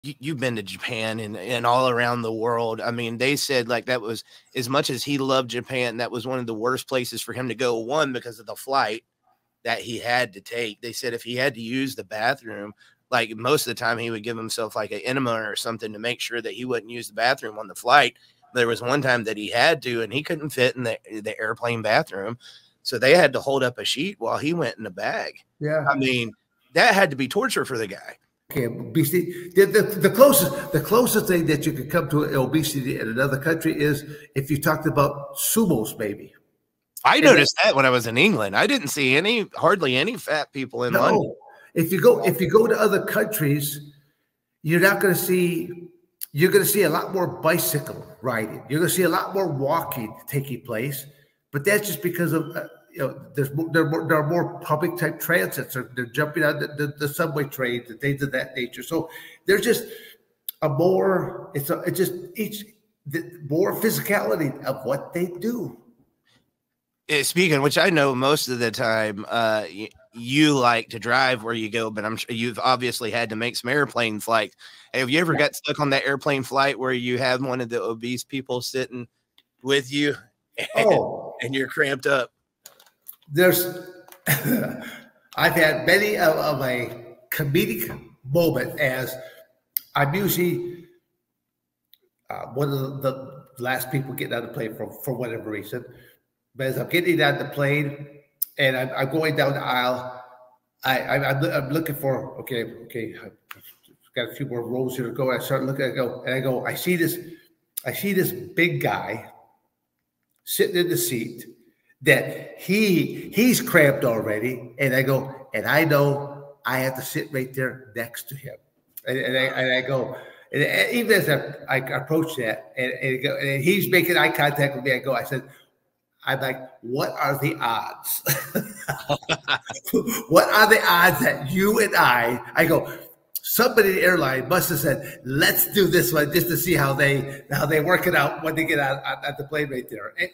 you've been to Japan and all around the world. I mean, they said like that was, as much as he loved Japan, that was one of the worst places for him to go. One, because of the flight that he had to take. They said if he had to use the bathroom, like most of the time he would give himself like an enema or something to make sure that he wouldn't use the bathroom on the flight. There was one time that he had to, and he couldn't fit in the airplane bathroom. So they had to hold up a sheet while he went in the bag. Yeah. I mean, that had to be torture for the guy. Okay, obesity. The closest thing that you could come to obesity in another country is if you talked about sumos, maybe. I noticed that when I was in England. I didn't see hardly any fat people in London. If you go to other countries, you're going to see a lot more bicycle riding. You're going to see a lot more walking taking place, but that's just because of there are more public type transits. They're jumping on the subway trains and things of that nature. So there's just more physicality of what they do. Speaking of which, I know most of the time you like to drive where you go, but I'm sure you've obviously had to make some airplane flights. Have you ever got stuck on that airplane flight where you have one of the obese people sitting with you and you're cramped up? I've had many of a comedic moment as I'm usually one of the last people getting on the plane for whatever reason. But as I'm getting on the plane and I'm going down the aisle, I'm looking for, okay, I've got a few more rows here to go. I start looking, I see this big guy sitting in the seat that he's cramped already. And I go, and I know I have to sit right there next to him. And I go, and even as I approach that, and he's making eye contact with me, I'm like, what are the odds? What are the odds that you and I go, somebody in the airline must have said, let's do this one just to see how they work it out when they get out at the plane right there. And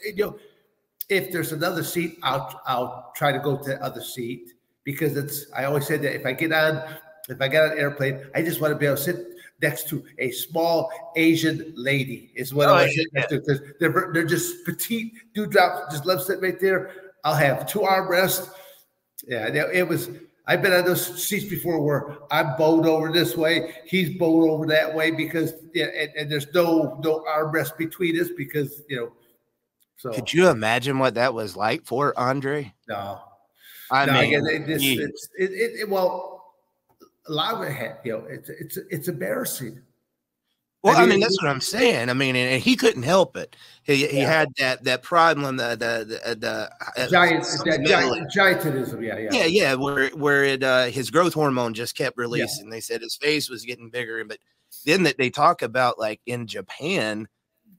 if there's another seat, I'll try to go to the other seat because I always said that if I get on an airplane, I just want to be able to sit next to a small Asian lady is what I sit next to, because they're just petite dewdrops, just love sitting right there. I'll have 2 armrests. Yeah, I've been on those seats before where I'm bowed over this way, he's bowed over that way because and there's no armrest between us because So could you imagine what that was like for Andre? No, I mean, well, a lot of it, it's embarrassing. Well, I mean, that's what I'm saying. I mean, and he couldn't help it. He had that problem, the giantism, where his growth hormone just kept releasing. They said his face was getting bigger, but then that they talk about like in Japan,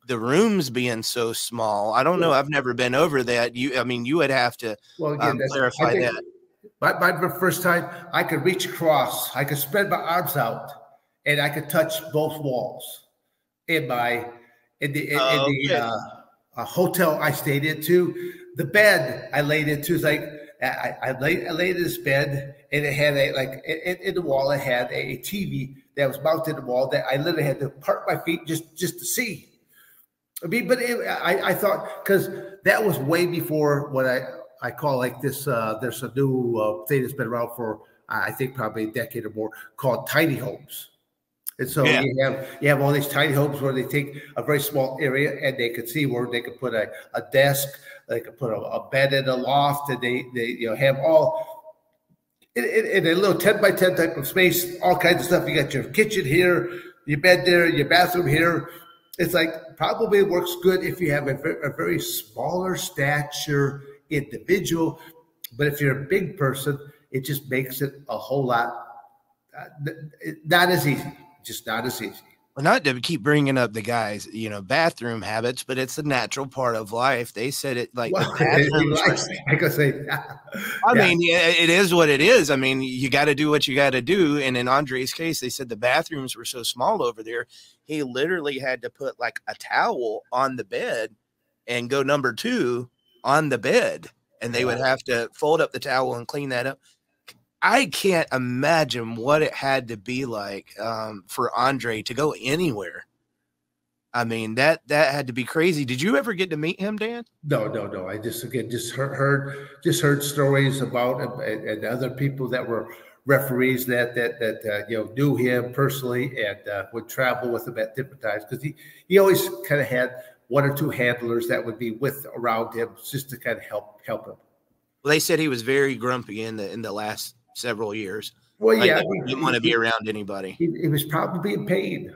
the rooms being so small. I don't know. I've never been over that. You would have to clarify that. My first time, I could reach across. I could spread my arms out, and I could touch both walls in the hotel I stayed into. The bed I laid into is like I laid in this bed, and it had in the wall. It had a TV that was mounted in the wall that I literally had to part my feet just to see. I mean, but I thought, because that was way before what I call like this. There's a new thing that's been around for I think probably a decade or more called tiny homes. And so you have all these tiny homes where they take a very small area and they could see where they could put a desk, they could put a bed in a loft, and they have all in a little 10 by 10 type of space, all kinds of stuff. You got your kitchen here, your bed there, your bathroom here. It's like probably works good if you have a very smaller stature individual, but if you're a big person, it just makes it a whole lot not as easy. Just not as easy. Well, not to keep bringing up the guys, bathroom habits, but it's a natural part of life. They said it like the bathrooms. I mean, it is what it is. I mean, you got to do what you got to do. And in Andre's case, they said the bathrooms were so small over there, he literally had to put like a towel on the bed and go number 2 on the bed, and they would have to fold up the towel and clean that up. I can't imagine what it had to be like for Andre to go anywhere. I mean, that had to be crazy. Did you ever get to meet him, Dan? No. I just again just heard stories about him and other people that were referees that knew him personally and would travel with him at different times because he always kind of had one or two handlers that would be with around him just to kind of help him. Well, they said he was very grumpy in the last several years. Well, Like yeah, he didn't want to be around anybody. he was probably being paid.